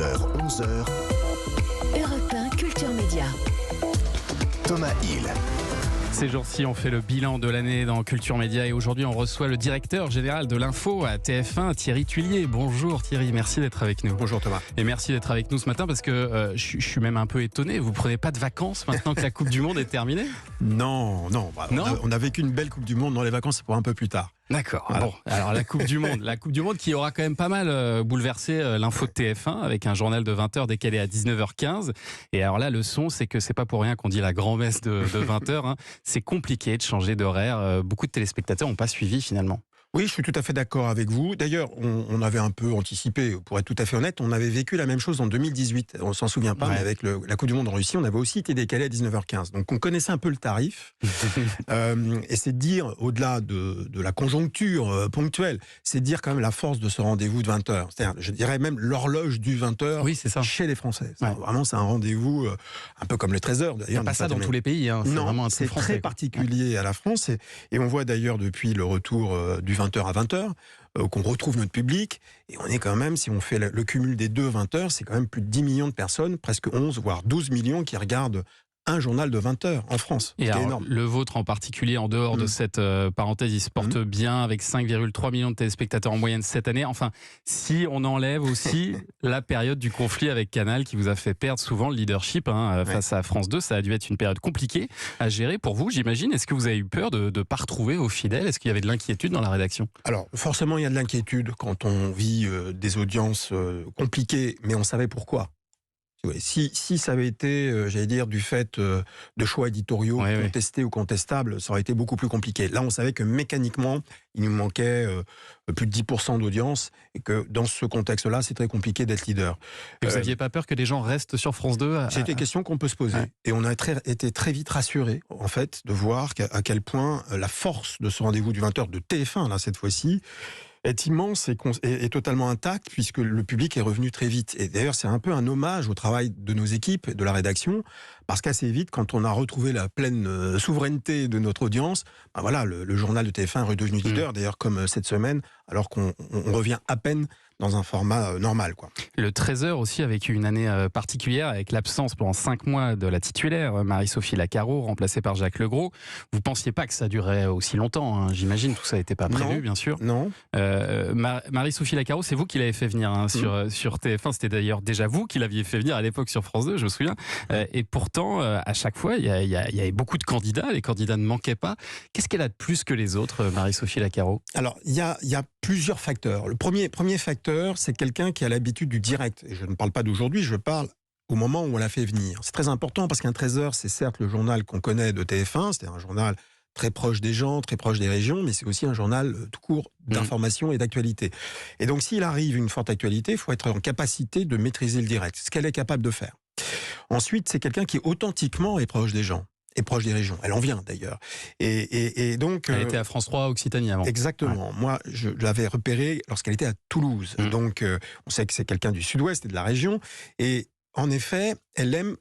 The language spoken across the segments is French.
11h, Europe 1 Culture Média. Thomas Hill. Ces jours-ci, on fait le bilan de l'année dans Culture Média et aujourd'hui, on reçoit le directeur général de l'info à TF1, Thierry Tuillier. Bonjour Thierry, merci d'être avec nous. Bonjour Thomas. Et merci d'être avec nous ce matin parce que je suis même un peu étonné. Vous prenez pas de vacances maintenant que la Coupe du Monde est terminée ? Non. Non. On a vécu une belle Coupe du Monde. Dans les vacances, c'est pour un peu plus tard. D'accord. Bon, alors la Coupe du Monde qui aura quand même pas mal bouleversé l'info de TF1 avec un journal de 20h décalé à 19h15. Et alors là, le son, c'est que c'est pas pour rien qu'on dit la grand-messe de 20h. Hein. C'est compliqué de changer d'horaire. Beaucoup de téléspectateurs n'ont pas suivi finalement. Oui, je suis tout à fait d'accord avec vous. D'ailleurs, on avait un peu anticipé, pour être tout à fait honnête, on avait vécu la même chose en 2018. On s'en souvient pas, mais avec la Coupe du Monde en Russie, on avait aussi été décalé à 19h15. Donc on connaissait un peu le tarif. Et c'est de dire, au-delà de la conjoncture ponctuelle, c'est de dire quand même la force de ce rendez-vous de 20h. C'est-à-dire, je dirais même l'horloge du 20h chez les Français. Vraiment, c'est un rendez-vous un peu comme le 13h. Il n'y a pas ça dans tous les pays. Hein. Non, c'est très particulier à la France. Et on voit d'ailleurs depuis le retour du 20h à 20h, qu'on retrouve notre public, et on est quand même, si on fait le cumul des deux 20h, c'est quand même plus de 10 millions de personnes, presque 11, voire 12 millions qui regardent un journal de 20h en France. Et alors, énorme. Le vôtre en particulier, en dehors de cette parenthèse, il se porte bien avec 5,3 millions de téléspectateurs en moyenne cette année. Enfin, si on enlève aussi la période du conflit avec Canal qui vous a fait perdre souvent le leadership face à France 2, ça a dû être une période compliquée à gérer pour vous, j'imagine. Est-ce que vous avez eu peur de ne pas retrouver vos fidèles ? Est-ce qu'il y avait de l'inquiétude dans la rédaction ? Alors, forcément, il y a de l'inquiétude quand on vit des audiences compliquées, mais on savait pourquoi. Si ça avait été, j'allais dire, du fait de choix éditoriaux contestés ou contestables, ça aurait été beaucoup plus compliqué. Là, on savait que mécaniquement, il nous manquait plus de 10% d'audience et que dans ce contexte-là, c'est très compliqué d'être leader. Et vous n'aviez pas peur que les gens restent sur France 2 C'est une question qu'on peut se poser. Et on a été très vite rassurés, en fait, de voir à quel point la force de ce rendez-vous du 20h de TF1, là, cette fois-ci, est immense et totalement intact puisque le public est revenu très vite. Et d'ailleurs, c'est un peu un hommage au travail de nos équipes et de la rédaction parce qu'assez vite, quand on a retrouvé la pleine souveraineté de notre audience, le journal de TF1 est redevenu leader, d'ailleurs comme cette semaine, alors qu'on revient à peine dans un format normal, quoi. Le 13h aussi avec une année particulière, avec l'absence pendant 5 mois de la titulaire, Marie-Sophie Lacaro, remplacée par Jacques Legros. Vous ne pensiez pas que ça durerait aussi longtemps, hein, j'imagine, tout ça n'était pas prévu, bien sûr. Non. Marie-Sophie Lacaro, c'est vous qui l'avez fait venir sur TF1, c'était d'ailleurs déjà vous qui l'aviez fait venir à l'époque sur France 2, je me souviens. Et pourtant, à chaque fois, il y avait beaucoup de candidats, les candidats ne manquaient pas. Qu'est-ce qu'elle a de plus que les autres, Marie-Sophie Lacaro ? Alors, il y a plusieurs facteurs. Le premier facteur, c'est quelqu'un qui a l'habitude du direct. Et je ne parle pas d'aujourd'hui, je parle au moment où on l'a fait venir. C'est très important parce qu'un 13h, c'est certes le journal qu'on connaît de TF1, c'est un journal très proche des gens, très proche des régions, mais c'est aussi un journal tout court d'information et d'actualité. Et donc, s'il arrive une forte actualité, il faut être en capacité de maîtriser le direct, ce qu'elle est capable de faire. Ensuite, c'est quelqu'un qui authentiquement est proche des gens. Et proche des régions. Elle en vient d'ailleurs. Et donc, elle était à France 3 Occitanie avant. Exactement. Ouais. Moi, je l'avais repérée lorsqu'elle était à Toulouse. Donc, on sait que c'est quelqu'un du sud-ouest et de la région. Et en effet, elle aime,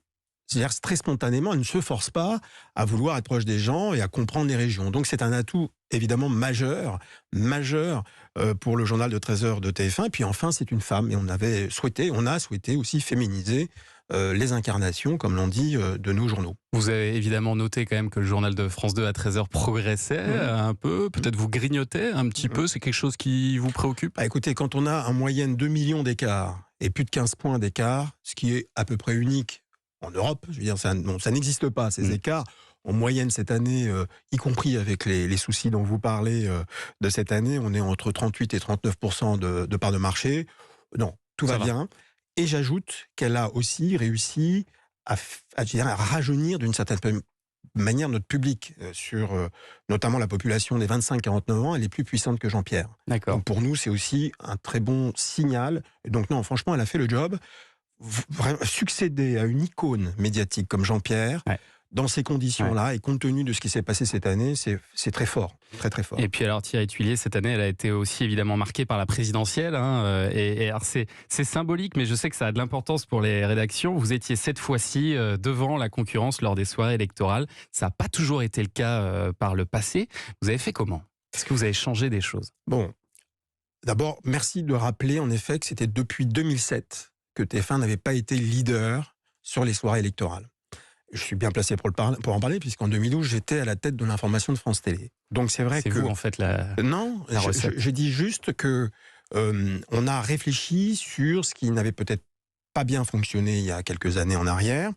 c'est-à-dire très spontanément, elle ne se force pas à vouloir être proche des gens et à comprendre les régions. Donc, c'est un atout évidemment majeur pour le journal de 13h de TF1. Et puis enfin, c'est une femme. Et on a souhaité aussi féminiser les incarnations, comme l'on dit, de nos journaux. Vous avez évidemment noté quand même que le journal de France 2 à 13h progressait un peu, peut-être vous grignotez un petit peu, c'est quelque chose qui vous préoccupe ? Écoutez, quand on a en moyenne 2 millions d'écart et plus de 15 points d'écart, ce qui est à peu près unique en Europe, je veux dire, ça n'existe pas, ces écarts. En moyenne, cette année, y compris avec les soucis dont vous parlez de cette année, on est entre 38 et 39% de part de marché. Non, tout va bien. Et j'ajoute qu'elle a aussi réussi à rajeunir d'une certaine manière notre public sur notamment la population des 25-49 ans. Elle est plus puissante que Jean-Pierre. D'accord. Donc pour nous, c'est aussi un très bon signal. Et donc non, franchement, elle a fait le job. Succéder à une icône médiatique comme Jean-Pierre, dans ces conditions-là, et compte tenu de ce qui s'est passé cette année, c'est très fort, très très fort. Et puis alors Thierry Tuillier, cette année, elle a été aussi évidemment marquée par la présidentielle. Et alors c'est symbolique, mais je sais que ça a de l'importance pour les rédactions. Vous étiez cette fois-ci devant la concurrence lors des soirées électorales. Ça n'a pas toujours été le cas par le passé. Vous avez fait comment ? Est-ce que vous avez changé des choses ? Bon, d'abord, merci de rappeler en effet que c'était depuis 2007 que TF1 n'avait pas été leader sur les soirées électorales. Je suis bien placé pour en parler, puisqu'en 2012, j'étais à la tête de l'information de France Télé. Donc c'est vrai C'est vous, en fait, Non, la recette. je dis juste que on a réfléchi sur ce qui n'avait peut-être pas bien fonctionné il y a quelques années en arrière,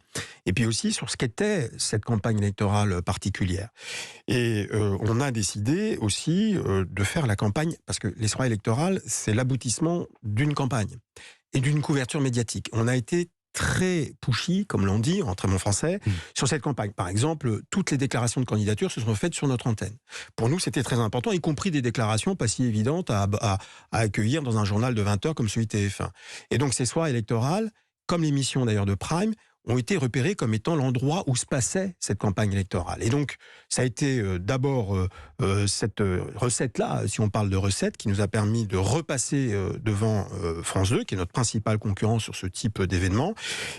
et puis aussi sur ce qu'était cette campagne électorale particulière. Et on a décidé aussi de faire la campagne, parce que les soirées électorales, c'est l'aboutissement d'une campagne et d'une couverture médiatique. On a été très pushy, comme l'on dit en très bon français, sur cette campagne. Par exemple, toutes les déclarations de candidature se sont faites sur notre antenne. Pour nous, c'était très important, y compris des déclarations pas si évidentes à accueillir dans un journal de 20 heures comme celui de TF1. Et donc, ces soirées électorales, comme l'émission d'ailleurs de Prime, ont été repérés comme étant l'endroit où se passait cette campagne électorale. Et donc, ça a été d'abord cette recette-là, si on parle de recette, qui nous a permis de repasser devant France 2, qui est notre principal concurrent sur ce type d'événement.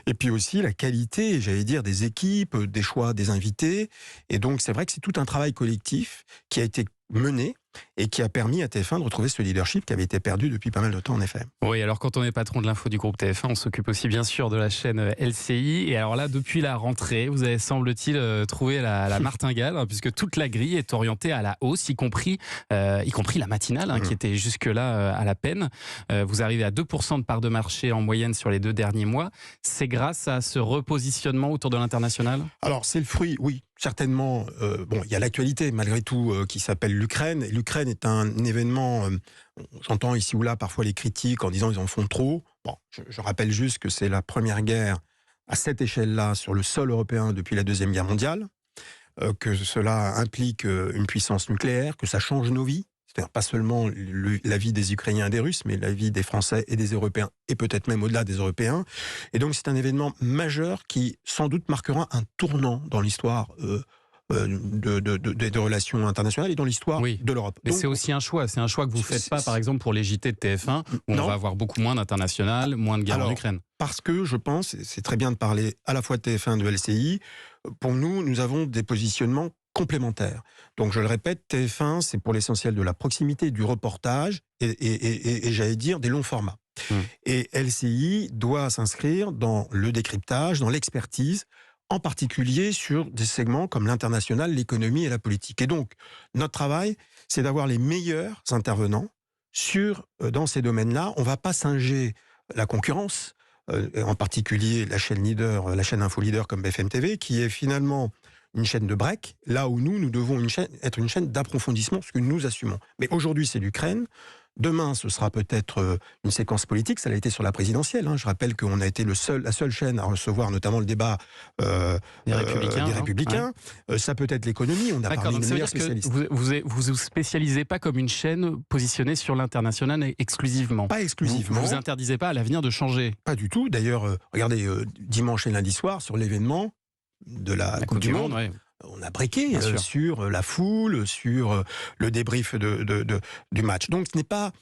Et puis aussi la qualité, j'allais dire, des équipes, des choix des invités. Et donc, c'est vrai que c'est tout un travail collectif qui a été mené et qui a permis à TF1 de retrouver ce leadership qui avait été perdu depuis pas mal de temps, en effet. Oui, alors quand on est patron de l'info du groupe TF1, on s'occupe aussi bien sûr de la chaîne LCI. Et alors là, depuis la rentrée, vous avez, semble-t-il, trouvé la martingale, hein, puisque toute la grille est orientée à la hausse, y compris la matinale, qui était jusque-là à la peine. Vous arrivez à 2% de part de marché en moyenne sur les 2 derniers mois. C'est grâce à ce repositionnement autour de l'international ? Alors, c'est le fruit, oui. Certainement, il y a l'actualité malgré tout qui s'appelle l'Ukraine. Et l'Ukraine est un événement, j'entends ici ou là parfois les critiques en disant ils en font trop. Bon, je rappelle juste que c'est la première guerre à cette échelle-là sur le sol européen depuis la Deuxième Guerre mondiale, que cela implique une puissance nucléaire, que ça change nos vies. C'est-à-dire pas seulement la vie des Ukrainiens et des Russes, mais la vie des Français et des Européens, et peut-être même au-delà des Européens. Et donc c'est un événement majeur qui sans doute marquera un tournant dans l'histoire des relations internationales et dans l'histoire de l'Europe. Mais c'est aussi un choix. C'est un choix que vous ne faites pas, par exemple, pour les JT de TF1, où on va avoir beaucoup moins d'international, moins de guerre en Ukraine. Parce que je pense, c'est très bien de parler à la fois de TF1 et de LCI, pour nous avons des positionnements complémentaires. Donc je le répète, TF1, c'est pour l'essentiel de la proximité, du reportage et j'allais dire des longs formats. Et LCI doit s'inscrire dans le décryptage, dans l'expertise, en particulier sur des segments comme l'international, l'économie et la politique. Et donc, notre travail, c'est d'avoir les meilleurs intervenants dans ces domaines-là. On ne va pas singer la concurrence, en particulier la chaîne leader, la chaîne info leader comme BFM TV, qui est finalement une chaîne de break, là où nous devons être une chaîne d'approfondissement, ce que nous assumons. Mais aujourd'hui, c'est l'Ukraine. Demain, ce sera peut-être une séquence politique. Ça l'a été sur la présidentielle. Je rappelle qu'on a été la seule chaîne à recevoir notamment le débat des Républicains. Ouais. Ça peut être l'économie. On a parlé de meilleurs spécialistes. Vous spécialisez pas comme une chaîne positionnée sur l'international exclusivement. Pas exclusivement. Vous interdisez pas à l'avenir de changer. Pas du tout. D'ailleurs, regardez, dimanche et lundi soir, sur l'événement de la Coupe du Monde, on a breaké sur la foule, sur le débrief du match. Donc ce n'est pas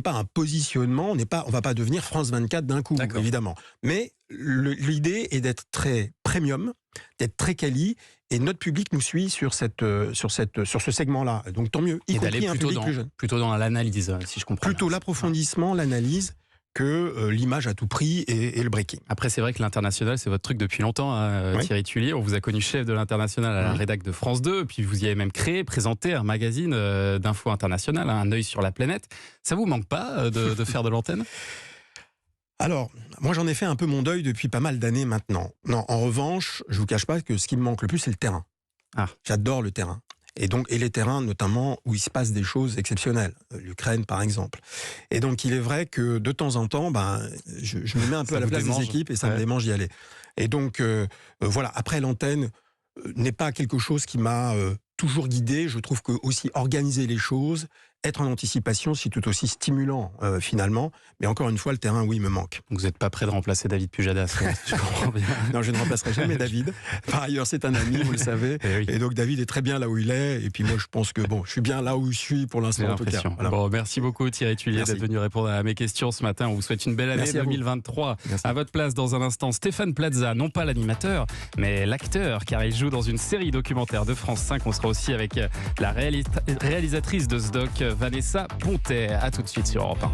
un positionnement, on va pas devenir France 24 d'un coup, évidemment. Mais l'idée est d'être très premium, d'être très quali, et notre public nous suit sur ce segment-là. Donc tant mieux, y compris un public plus jeune. Plutôt dans l'analyse, si je comprends. Plutôt l'approfondissement, l'analyse, que l'image à tout prix et le breaking. Après, c'est vrai que l'international, c'est votre truc depuis longtemps, Thierry Tullier. On vous a connu chef de l'international à la rédac de France 2, puis vous y avez même présenté un magazine d'info international, un œil sur la planète. Ça vous manque pas de faire de l'antenne ? Alors, moi j'en ai fait un peu mon deuil depuis pas mal d'années maintenant. Non, en revanche, je vous cache pas que ce qui me manque le plus, c'est le terrain. J'adore le terrain. Et les terrains, notamment, où il se passe des choses exceptionnelles. L'Ukraine, par exemple. Et donc, il est vrai que, de temps en temps, je me mets un peu à la place des équipes et ça me démange d'y aller. Et donc, voilà. Après, l'antenne n'est pas quelque chose qui m'a toujours guidé. Je trouve que aussi organiser les choses, être en anticipation, c'est tout aussi stimulant, finalement. Mais encore une fois, le terrain, oui, me manque. Donc vous n'êtes pas prêt de remplacer David Pujadas, je comprends bien. Non, je ne remplacerai jamais David. Par ailleurs, c'est un ami, vous le savez. Et donc, David est très bien là où il est. Et puis moi, je pense que je suis bien là où je suis pour l'instant, en tout cas. Voilà. Bon, merci beaucoup, Thierry Tullier, d'être venu répondre à mes questions ce matin. On vous souhaite une belle année 2023. À votre place, dans un instant, Stéphane Plaza, non pas l'animateur, mais l'acteur, car il joue dans une série documentaire de France 5. On sera aussi avec la réalisatrice de ce doc, Vanessa Pontet. À tout de suite sur Europe 1.